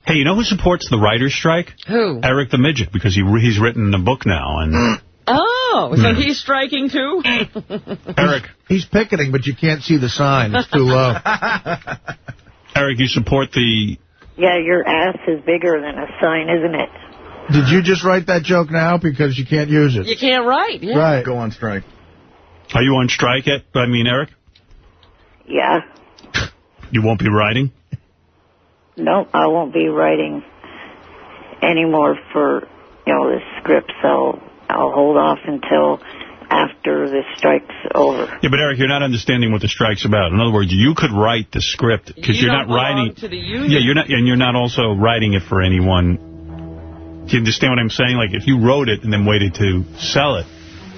Hey, you know who supports the writer's strike? Who? Eric the Midget, because he's written a book now. And Oh, so he's striking too? Eric. He's picketing, but you can't see the sign. It's too low. Eric, you support the... Yeah, your ass is bigger than a sign, isn't it? Did you just write that joke now? Because you can't use it. You can't write, yeah. Right. Go on strike. Are you on strike yet? Eric? Yeah. You won't be writing? No, I won't be writing anymore for, the scripts. I'll hold off until after the strike's over. Yeah, but Eric, you're not understanding what the strike's about. In other words, you could write the script because you're not writing to the union. Yeah, you're not also writing it for anyone. Do you understand what I'm saying? Like, if you wrote it and then waited to sell it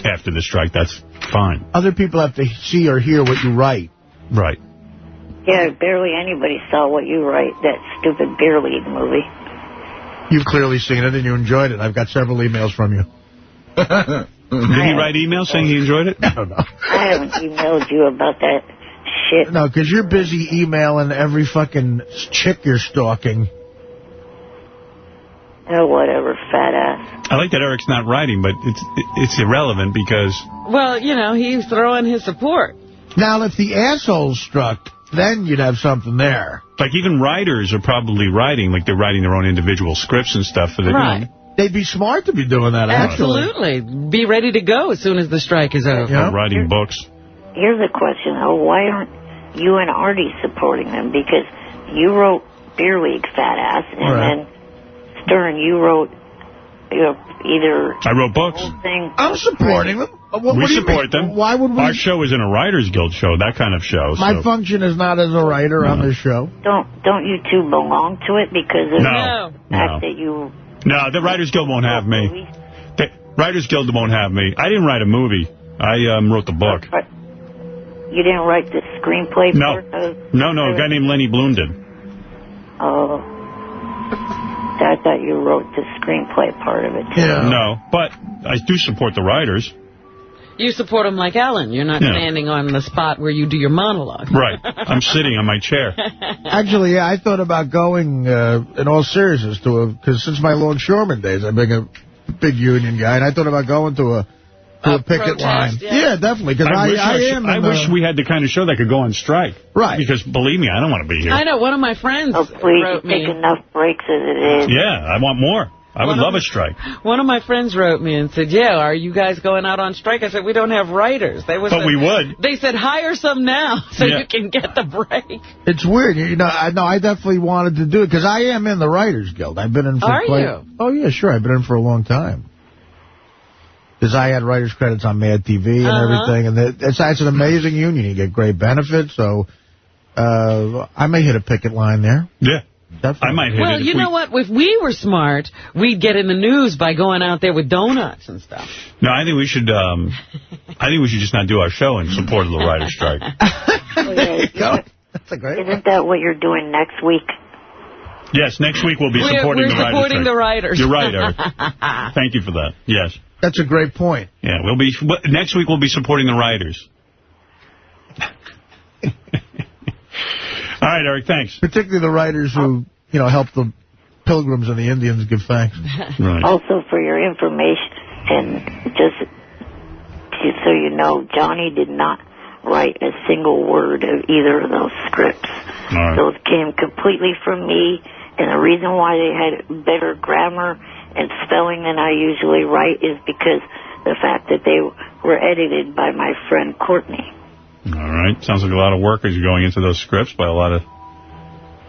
after the strike, that's fine. Other people have to see or hear what you write. Right. Yeah, barely anybody saw what you write, that stupid Beer League movie. You've clearly seen it and you enjoyed it. I've got several emails from you. Did he write emails saying he enjoyed it? I don't know. I haven't emailed you about that shit. No, because you're busy emailing every fucking chick you're stalking. Oh, whatever, fat ass. I like that Eric's not writing, but it's irrelevant because... Well, he's throwing his support. Now, if the assholes struck, then you'd have something there. Like, even writers are probably writing, like they're writing their own individual scripts and stuff. For the, right. They'd be smart to be doing that, actually. Absolutely. Be ready to go as soon as the strike is over. Yeah. Writing books. Here's a question, though. Why aren't you and Artie supporting them? Because you wrote Beer League, fat ass, and then Stern, you wrote either... I wrote books. Thing. I'm supporting them. We support them. Why would we? Our show isn't a Writers Guild show, that kind of show. My function is not as a writer on this show. Don't you two belong to it because of the fact that you... No, the Writers Guild won't have me. The Writers Guild won't have me. I didn't write a movie. I wrote the book. You didn't write the screenplay? No. No, a guy named Lenny Bloom did. Oh. I thought you wrote the screenplay part of it, too. Yeah. No, but I do support the writers. You support them like Ellen. You're not standing on the spot where you do your monologue. Right. I'm sitting on my chair. Actually, I thought about going, in all seriousness, because since my longshoreman days, I've been a big union guy, and I thought about going to a picket protest, line. Yeah, definitely, because I wish we had the kind of show that could go on strike. Right. Because, believe me, I don't want to be here. I know. One of my friends please, wrote me. take enough breaks as it is. Yeah, I want more. I would love a strike. One of my friends wrote me and said, yeah, are you guys going out on strike? I said, we don't have writers. But we would. They said, hire some now so you can get the break. It's weird. I definitely wanted to do it because I am in the Writers Guild. I've been in for you? Oh, yeah, sure. I've been in for a long time. Because I had writer's credits on Mad TV and everything. And it's an amazing union. You get great benefits. So I may hit a picket line there. Yeah. Definitely. I might hit it. Well, you know what? If we were smart, we'd get in the news by going out there with donuts and stuff. No, I think we should. I think we should just not do our show in support of the writer's strike. That's a great Isn't that what you're doing next week? Yes, next week we'll be supporting the writers. We're supporting the writers. You're right, Eric. Thank you for that. Yes. That's a great point. Yeah, next week we'll be supporting the writers. All right, Eric, thanks. Particularly the writers who, help the pilgrims and the Indians give thanks. Right. Also, for your information, and just so you know, Johnny did not write a single word of either of those scripts. Right. Those came completely from me, and the reason why they had better grammar and spelling than I usually write is because the fact that they were edited by my friend Courtney. All right. Sounds like a lot of work is going into those scripts by a lot of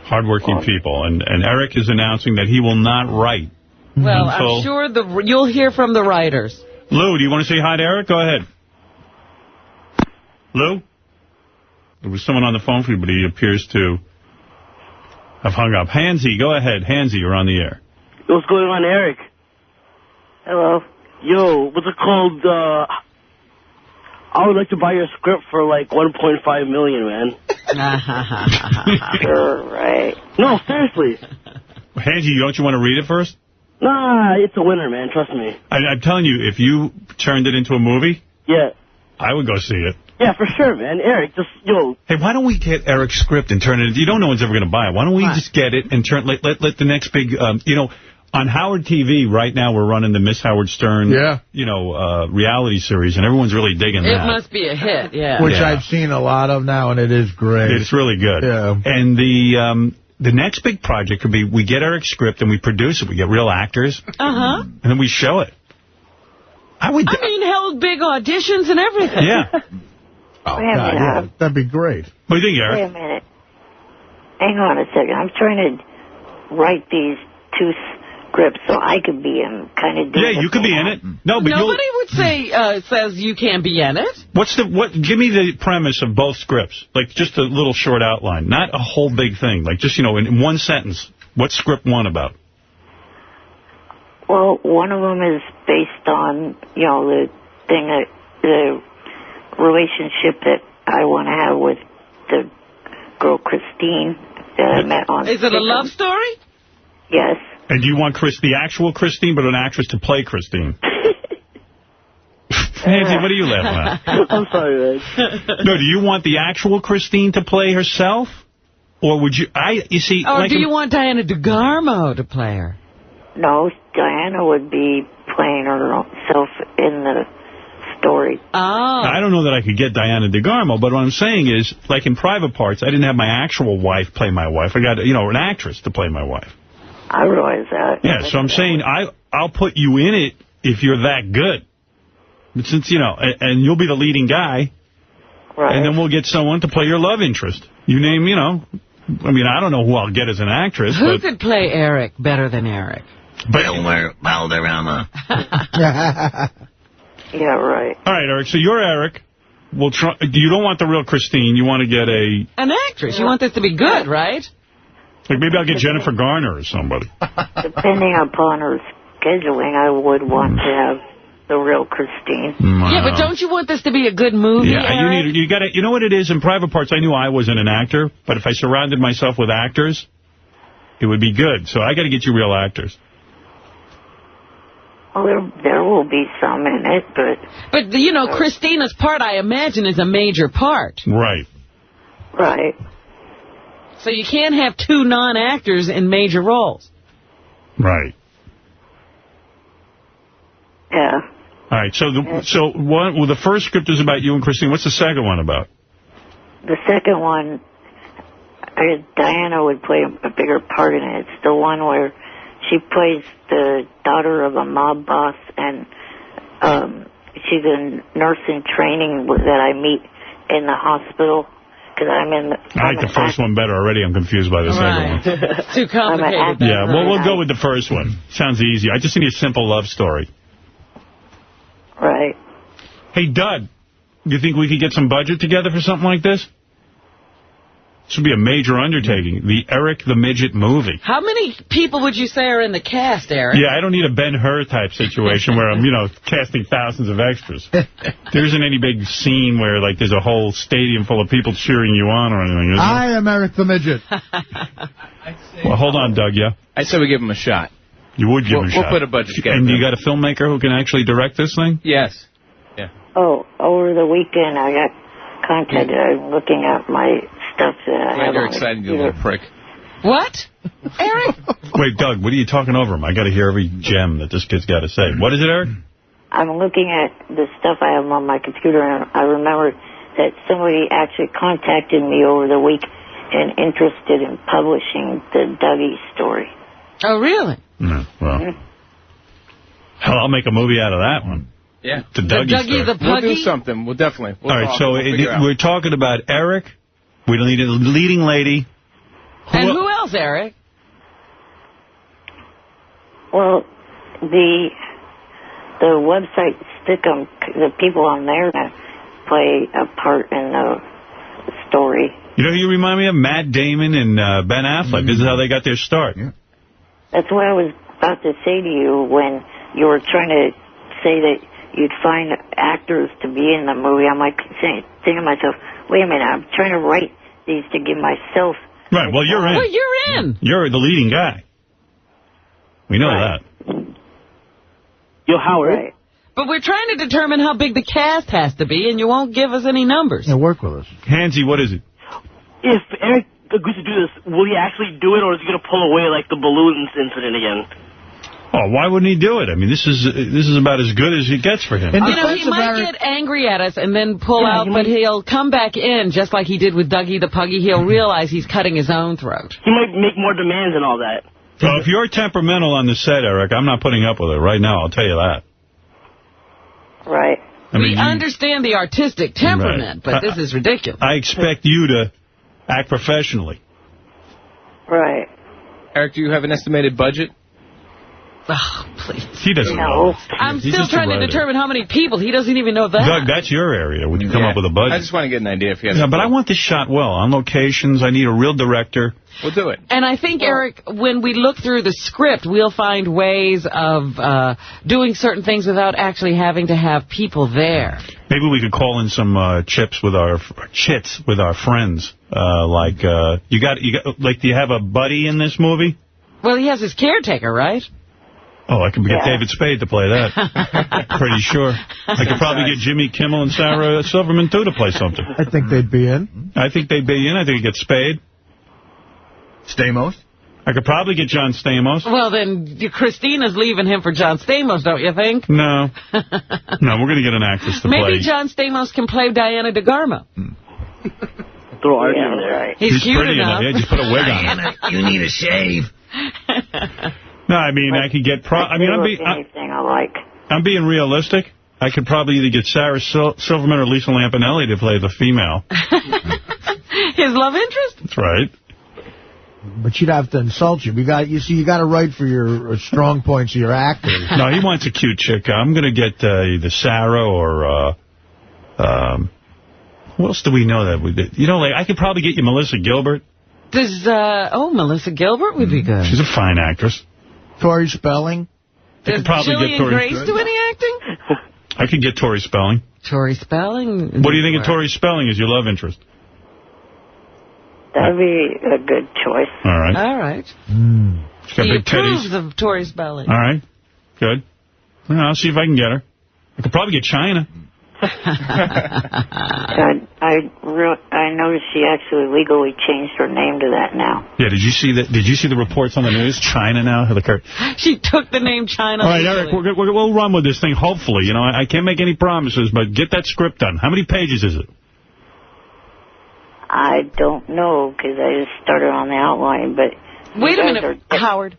hardworking people. And Eric is announcing that he will not write. Well, I'm sure you'll hear from the writers. Lou, do you want to say hi to Eric? Go ahead. Lou? There was someone on the phone for you, but he appears to have hung up. Hansy, go ahead. Hansy, you're on the air. What's going on, Eric? Hello. Yo, what's it called? I would like to buy your script for like $1.5 million, man. You're right. No, seriously. Hansy, don't you want to read it first? Nah, it's a winner, man. Trust me. I'm telling you, if you turned it into a movie, yeah, I would go see it. Yeah, for sure, man. Eric, just, Hey, why don't we get Eric's script and turn it into... You don't know one's ever going to buy it. Why don't we just get it and turn... Let the next big... on Howard TV right now we're running the Miss Howard Stern, reality series, and everyone's really digging that. It must be a hit, yeah. Which I've seen a lot of now, and it is great. It's really good. Yeah. And the next big project could be we get Eric's script and we produce it. We get real actors. And then we show it. I mean, held big auditions and everything. Yeah. Oh, God, yeah. That'd be great. What do you think, Eric? Wait a minute. Hang on a second. I'm trying to write these 2 scripts so I could be in kind of... Yeah, you could be in it. No, but nobody would say says you can't be in it. Give me the premise of both scripts. Like, just a little short outline. Not a whole big thing. Like, just, in one sentence. What's script 1 about? Well, one of them is based on, the relationship that I want to have with the girl Christine that I met on... Is it a love story? Yes. And do you want the actual Christine, but an actress to play Christine? Nancy, what are you laughing at? I'm sorry, man. No, do you want the actual Christine to play herself? Or would you... Or do you want Diana DeGarmo to play her? No, Diana would be playing herself in the story. Oh. I don't know that I could get Diana DeGarmo, but what I'm saying is, like in Private Parts, I didn't have my actual wife play my wife. I got, an actress to play my wife. I realize that. Yeah, so I'm saying I'll put you in it if you're that good. But since, and you'll be the leading guy. Right. And then we'll get someone to play your love interest. You name, I don't know who I'll get as an actress. Who could play Eric better than Eric? Valderrama. Yeah, right. All right, Eric, so you're Eric. We'll try. You don't want the real Christine. You want to get an actress. You want this to be good, right? Like maybe I'll get Jennifer Garner or somebody. Depending upon her scheduling, I would want to have the real Christine. Yeah, but don't you want this to be a good movie, Yeah, Eric? you got to. You know what it is? In Private Parts, I knew I wasn't an actor, but if I surrounded myself with actors, it would be good. So I got to get you real actors. Well, there will be some in it, But, Christina's part, I imagine, is a major part. Right. Right. So you can't have 2 non-actors in major roles. Right. Yeah. All right, so the first script is about you and Christine. What's the second one about? The second one, Diana would play a bigger part in it. It's the one where she plays the daughter of a mob boss, and she's a nurse in training that I meet in the hospital. Because I like the first one better already. I'm confused by the second one. Too complicated. Yeah, well, we'll go with the first one. Sounds easy. I just need a simple love story. Right. Hey, Doug, you think we could get some budget together for something like this? This would be a major undertaking. The Eric the Midget movie. How many people would you say are in the cast, Eric? Yeah, I don't need a Ben-Hur type situation where I'm, casting thousands of extras. There isn't any big scene where, like, there's a whole stadium full of people cheering you on or anything, is there? I am Eric the Midget. Well, hold on, Doug, yeah? I say we give him a shot. You would give him a shot. We'll put a budget together. And you got a filmmaker who can actually direct this thing? Yes. Yeah. Oh, over the weekend I got contacted. I'm looking at my stuff that I have. You're excited, you little prick. What? Eric? Wait, Doug, what are you talking over him? I got to hear every gem that this kid's got to say. What is it, Eric? I'm looking at the stuff I have on my computer, and I remember that somebody actually contacted me over the week and interested in publishing the Dougie story. Oh, really? No, well, hell, I'll make a movie out of that one. Yeah. The Dougie the Puggy? We'll do something. We'll definitely. All right, so we're talking about Eric. We don't need a leading lady. Who else, Eric? Well, the website Stickum, the people on there play a part in the story. You know who you remind me of? Matt Damon and Ben Affleck. This is how they got their start. Yeah. That's what I was about to say to you when you were trying to say that you'd find actors to be in the movie. I'm like thinking to myself, wait a minute, I'm trying to write these to give myself... Right, well, you're in. Well, you're in. You're the leading guy. We know that. Yo, Howard. Right. But we're trying to determine how big the cast has to be, and you won't give us any numbers. Yeah, work with us. Hansy, what is it? If Eric agrees to do this, will he actually do it, or is he going to pull away like the balloons incident again? Oh, why wouldn't he do it? I mean, this is about as good as it gets for him. You know, he might get angry at us and then pull out, but he'll come back in, just like he did with Dougie the Puggy. He'll realize he's cutting his own throat. He might make more demands and all that. Well, if you're temperamental on the set, Eric, I'm not putting up with it right now, I'll tell you that. Right. I mean, we understand the artistic temperament, but this is ridiculous. I expect you to act professionally. Right. Eric, do you have an estimated budget? Oh, please. He doesn't know. I'm still trying to determine how many people. He doesn't even know that. Doug, that's your area when you come up with a budget. I just want to get an idea if he has but I want this shot well. On locations, I need a real director. We'll do it. And I think, Eric, when we look through the script, we'll find ways of doing certain things without actually having to have people there. Maybe we could call in some chits with our friends. Do you have a buddy in this movie? Well, he has his caretaker, right? Oh, I could get David Spade to play that. Pretty sure. I could probably get Jimmy Kimmel and Sarah Silverman, too, to play something. I think they'd be in. I think they'd be in. I think I'd get Spade. Stamos? I could probably get John Stamos. Well, then Christina's leaving him for John Stamos, don't you think? No. No, we're going to get an actress to play. Maybe John Stamos can play Diana DeGarmo. Throw Artie in there. Right. He's cute pretty enough. Yeah, just put a wig on him. You need a shave. No, I mean, I could get... anything I like. I'm being realistic. I could probably either get Sarah Silverman or Lisa Lampanelli to play the female. His love interest? That's right. But she'd have to insult you. You got to write for your strong points of your actors. No, he wants a cute chick. I'm going to get either Sarah or... who else do we know that we did? You know, I could probably get you Melissa Gilbert. Melissa Gilbert would be good. She's a fine actress. Tori Spelling. Does Jillian Grace do any acting? I could get Tori Spelling. Tori Spelling? What do you think of Tori Spelling as your love interest? That'd be a good choice. All right. All right. She's got He big approves titties. of Tori Spelling. All right. Good. Well, I'll see if I can get her. I could probably get China. I noticed she actually legally changed her name to that now. Yeah, did you see that? Did you see the reports on the news? China now? She took the name China. All right, Eric, we'll run with this thing, hopefully. You know, I can't make any promises, but get that script done. How many pages is it? I don't know, because I just started on the outline, but... Wait a minute, Howard.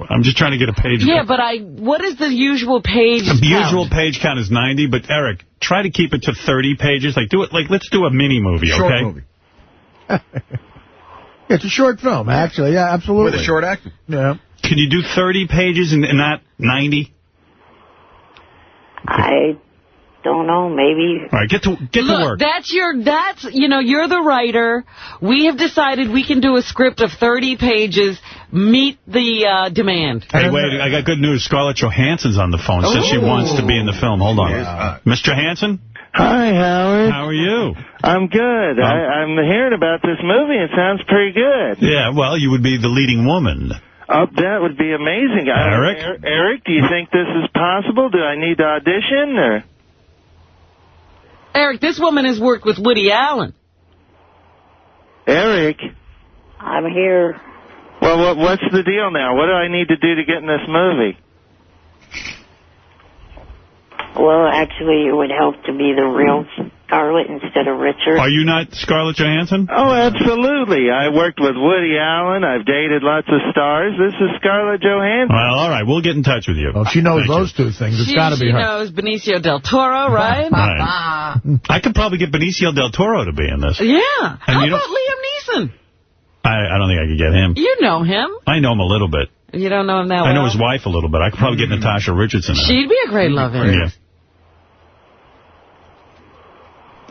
I'm just trying to get a page. Yeah, but what is the usual page count? The usual page count is 90, but Eric, try to keep it to 30 pages. Let's do a mini movie, okay? Short movie. It's a short film, actually. Yeah, absolutely. With a short act? Yeah. Can you do 30 pages and not 90? I don't know, maybe. All right, get to work. You're the writer. We have decided we can do a script of 30 pages, meet the demand. Hey, wait, I got good news. Scarlett Johansson's on the phone. Says she wants to be in the film. Hold on. Miss Johansson? Hi, Howard. How are you? I'm good. I'm hearing about this movie. It sounds pretty good. Yeah, well, you would be the leading woman. That would be amazing. Eric? Eric, do you think this is possible? Do I need to audition? Or? Eric, this woman has worked with Woody Allen. Eric? I'm here. Well, what's the deal now? What do I need to do to get in this movie? Well, actually, it would help to be the real Scarlett instead of Richard. Are you not Scarlett Johansson? Oh, absolutely. I worked with Woody Allen. I've dated lots of stars. This is Scarlett Johansson. Well, all right. We'll get in touch with you. Well, she knows those two things. It's got to be her. She knows Benicio del Toro, right? Right. I could probably get Benicio del Toro to be in this. Yeah. And How about Liam Neeson? I don't think I could get him. You know him. I know him a little bit. You don't know him that well? I know his wife a little bit. I could probably get Natasha Richardson in. She'd be a great love interest. Yeah.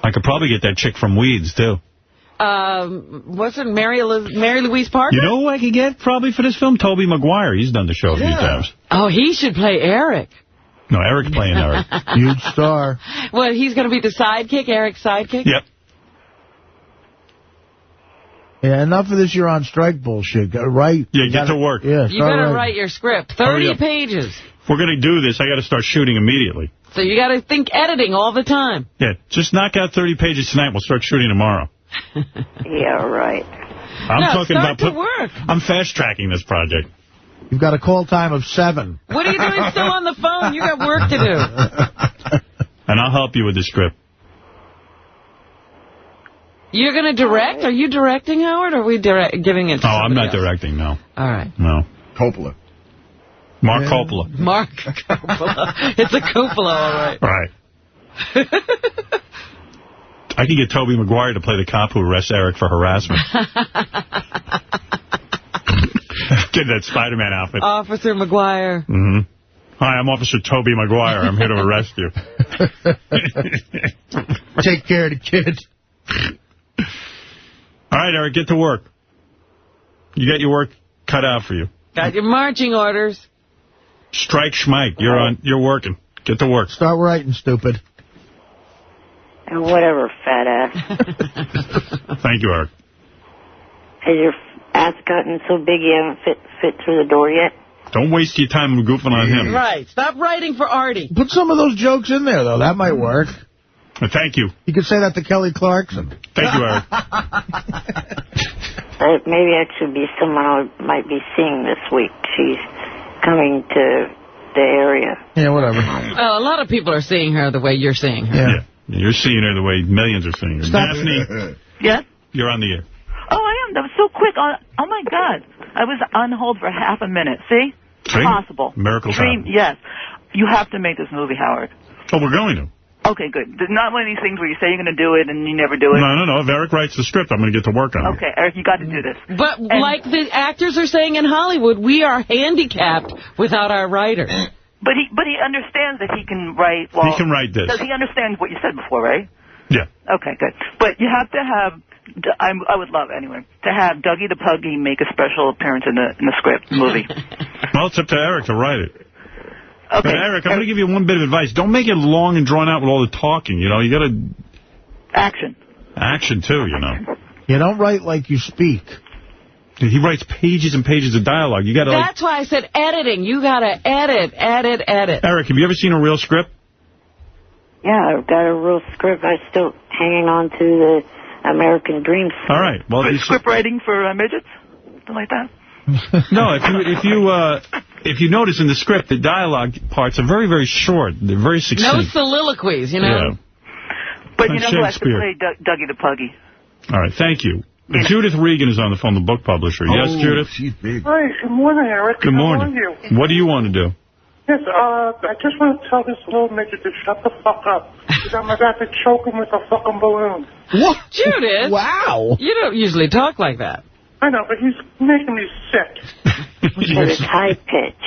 I could probably get that chick from Weeds, too. What's it, Mary Louise Parker? You know who I could get probably for this film? Tobey Maguire. He's done the show a few times. Oh, he should play Eric. No, Eric's playing Eric. Huge star. Well, he's going to be the sidekick, Eric's sidekick? Yep. Yeah, enough of this you're on strike bullshit. Right? Yeah, get to work. Yeah, you got to write your script. 30 pages. If we're going to do this, I got to start shooting immediately. So you got to think editing all the time. Yeah, just knock out 30 pages tonight. We'll start shooting tomorrow. Yeah, right. I'm talking start about to work. I'm fast-tracking this project. You've got a call time of 7. What are you doing still on the phone? You got work to do. And I'll help you with the script. You're going to direct? Are you directing, Howard, or are we giving it to I'm not else? directing, no. All right. No. Coppola. Mark Coppola. Mark Coppola. It's a cupola, all right. Right. I can get Tobey Maguire to play the cop who arrests Eric for harassment. Get that Spider-Man outfit. Officer Maguire. Mm-hmm. Hi, I'm Officer Tobey Maguire. I'm here to arrest you. Take care of the kid. All right, Eric, get to work. You got your work cut out for you. Got your marching orders. Strike Schmike. You're working. Get to work. Start writing, stupid. And whatever, fat ass. Thank you, Eric. Has your ass gotten so big you haven't fit through the door yet? Don't waste your time goofing on him. Right. Stop writing for Artie. Put some of those jokes in there, though. That might work. Thank you. You could say that to Kelly Clarkson. Thank you, Eric. Maybe that should be someone I might be seeing this week. She's coming to the area. Yeah, whatever. Well, a lot of people are seeing her the way you're seeing her. Yeah. You're seeing her the way millions are seeing her. Stop. Daphne. Yes? You're on the air. Oh, I am. That was so quick. Oh, my God. I was on hold for half a minute. See? Possible. Miracles happen. Yes. You have to make this movie, Howard. Oh, we're going to. Okay, good. There's not one of these things where you say you're going to do it and you never do it. No. If Eric writes the script, I'm going to get to work on it. Okay, Eric, you got to do this. But like the actors are saying in Hollywood, we are handicapped without our writer. But he understands that he can write. Well, he can write this. Does he understand what you said before, right? Yeah. Okay, good. But you have to have. I would love anyway to have Dougie the Puggy make a special appearance in the script movie. Well, it's up to Eric to write it. Okay. But Eric, I'm going to give you one bit of advice. Don't make it long and drawn out with all the talking. You know, you got to... Action, too, you know. You don't write like you speak. He writes pages and pages of dialogue. You got to. That's why I said editing. You got to edit. Eric, have you ever seen a real script? Yeah, I've got a real script. I'm still hanging on to the American Dream script. All right. Well, script writing for midgets? Something like that? No, if you notice in the script, the dialogue parts are very, very short. They're very succinct. No soliloquies, you know. Yeah. But you know who has to play Dougie the Puggy? All right, thank you. Judith Regan is on the phone, the book publisher. Yes, Judith? She's big. Hi, good morning, Eric. Good morning. How are you? What do you want to do? Yes, I just want to tell this little midget to shut the fuck up. Because I'm about to choke him with a fucking balloon. What? Judith? Wow. You don't usually talk like that. I know, but he's making me sick. It's high pitch.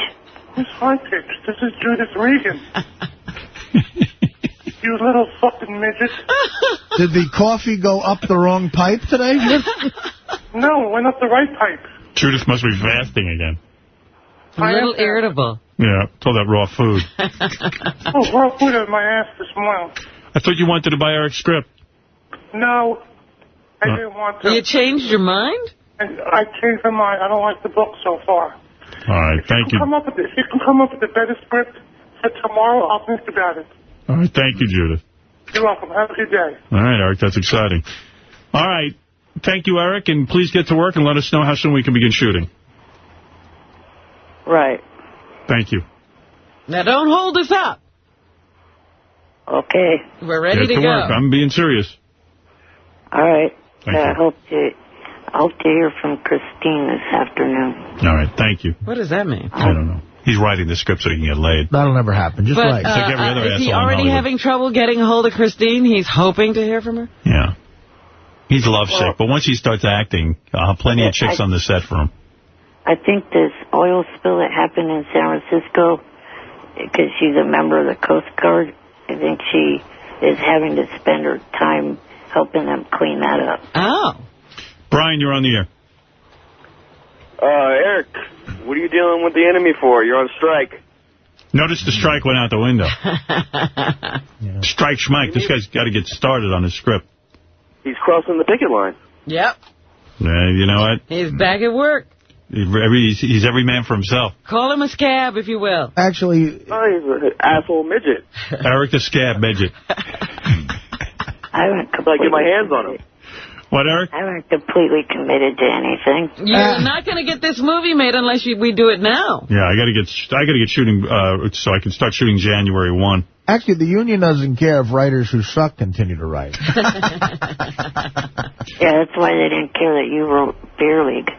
Who's high pitch? This is Judith Regan. You little fucking midget. Did the coffee go up the wrong pipe today? No, it went up the right pipe. Judith must be fasting again. A little irritable. Yeah, it's all that raw food. Oh, raw food out of my ass this morning. I thought you wanted to buy Eric's script. No, I didn't want to. You changed your mind? I changed my mind. I don't like the book so far. All right, thank you. If you can come up with a better script for tomorrow, I'll think about it. All right, thank you, Judith. You're welcome. Have a good day. All right, Eric, that's exciting. All right, thank you, Eric, and please get to work and let us know how soon we can begin shooting. Right. Thank you. Now, don't hold us up. Okay. We're ready to go. Work. I'm being serious. All right. Thank you. I hope to hear from Christine this afternoon. All right, thank you. What does that mean? I don't know. He's writing the script so he can get laid. That'll never happen. Just write. It's like every other is he asshole in already Hollywood. having trouble getting a hold of Christine? He's hoping to hear from her? Yeah. He's lovesick, but once he starts acting, I'll have plenty of chicks on the set for him. I think this oil spill that happened in San Francisco, because she's a member of the Coast Guard, I think she is having to spend her time helping them clean that up. Oh. Brian, you're on the air. Eric, what are you dealing with the enemy for? You're on strike. Notice the strike went out the window. Strike Schmike. This guy's got to get started on his script. He's crossing the picket line. Yep. You know what? He's back at work. He's every man for himself. Call him a scab, if you will. Actually... Oh, he's an asshole midget. Eric the Scab Midget. I went completely... I get my hands on him. What, Eric? I wasn't completely committed to anything. You're not going to get this movie made unless we do it now. Yeah, I got to get shooting so I can start shooting January 1. Actually, the union doesn't care if writers who suck continue to write. Yeah, that's why they didn't care that you wrote Beer League.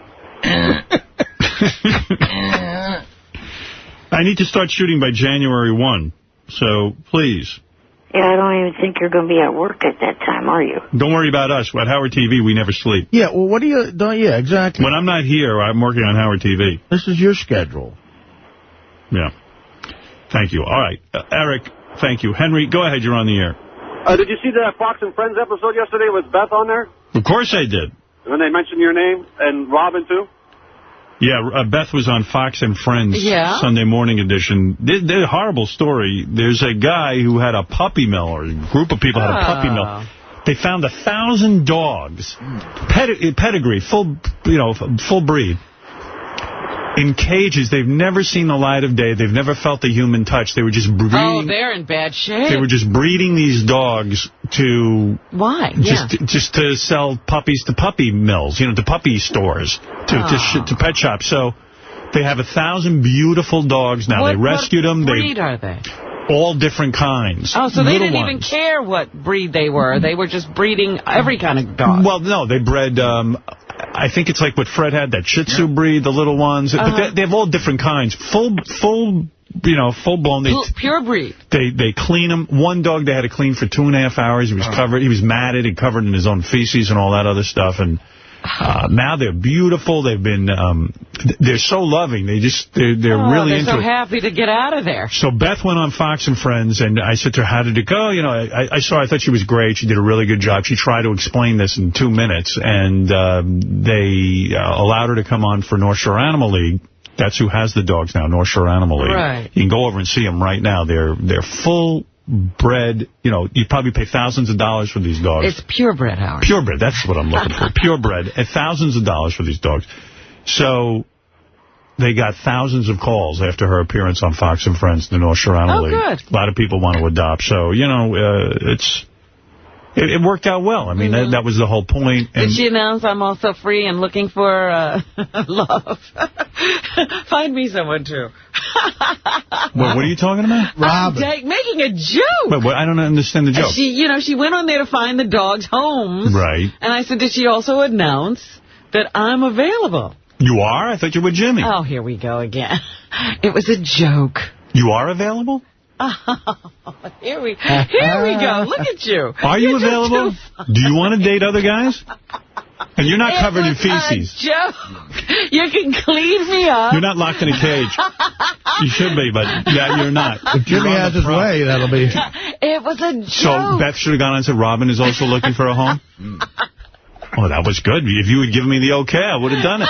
I need to start shooting by January 1, so please. Yeah, I don't even think you're going to be at work at that time, are you? Don't worry about us. At Howard TV, we never sleep. Yeah, well, what do you... Yeah, exactly. When I'm not here, I'm working on Howard TV. This is your schedule. Yeah. Thank you. All right. Eric, thank you. Henry, go ahead. You're on the air. Did you see that Fox and Friends episode yesterday with Beth on there? Of course I did. When they mentioned your name, and Robin, too? Yeah, Beth was on Fox and Friends Sunday morning edition. They're a horrible story. There's a guy who had a puppy mill, or a group of people had a puppy mill. They found 1,000 dogs, pedigree, full breed, in cages. They've never seen the light of day. They've never felt the human touch. They were just breeding. Oh, they're in bad shape. They were just breeding these dogs to... Why? Just to sell puppies to puppy mills, to puppy stores, to pet shops. So they have 1,000 beautiful dogs now. They rescued them. What breed are they? All different kinds. Oh, so they didn't even care what breed they were. They were just breeding every kind of dog. Well, no, they bred... I think it's like what Fred had, that Shih Tzu breed, the little ones. But they have all different kinds. Full-blown. Pure breed. They clean them. One dog they had to clean for 2.5 hours. He was covered. He was matted and covered in his own feces and all that other stuff. And now they're beautiful. They've been. They're so loving. They're really into it. They're so happy to get out of there. So Beth went on Fox and Friends, and I said to her, "How did it go?" I thought she was great. She did a really good job. She tried to explain this in 2 minutes, and they allowed her to come on for North Shore Animal League. That's who has the dogs now, North Shore Animal League. Right. You can go over and see them right now. They're full bred. You probably pay thousands of dollars for these dogs. It's purebred, Howard. Purebred. That's what I'm looking for. Purebred. And thousands of dollars for these dogs. So they got thousands of calls after her appearance on Fox and Friends, the North Shore Animal League. Good. A lot of people want to adopt. So, it worked out well. I mean, that was the whole point. And did she announce I'm also free and looking for love? Find me someone, too. What are you talking about? Robin. I'm making a joke. Wait, I don't understand the joke. She went on there to find the dogs' homes. Right. And I said, did she also announce that I'm available? You are? I thought you were Jimmy. Oh, here we go again. It was a joke. You are available? Oh, here we go. Look at you. Are you available? Do you want to date other guys? And you're not covered in feces. Joke. You can clean me up. You're not locked in a cage. You should be, but you're not. If Jimmy has his way, that'll be... It was a joke. So Beth should have gone on and said, Robin is also looking for a home? Oh, that was good. If you had given me the okay, I would have done it.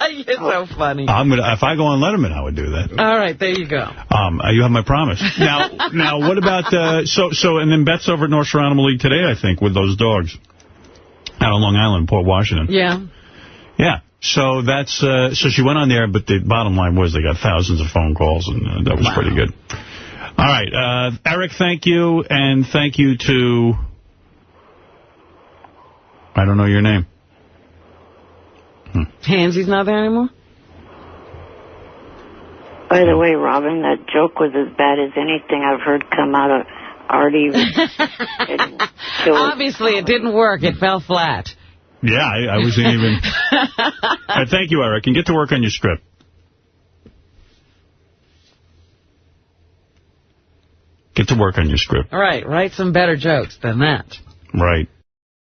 You're so funny. If I go on Letterman, I would do that. All right, there you go. You have my promise. Now, what about and then Beth's over at North Shore Animal League today, I think, with those dogs out on Long Island, Port Washington. Yeah. Yeah. So that's so she went on there, but the bottom line was they got thousands of phone calls, and that was pretty good. All right, Eric, thank you, and thank you to I don't know your name. Hansy's not there anymore? By the way, Robin, that joke was as bad as anything I've heard come out of Artie. Obviously, it didn't work. It fell flat. Yeah, I wasn't even... Thank you, Eric, and get to work on your script. Get to work on your script. All right, write some better jokes than that. Right.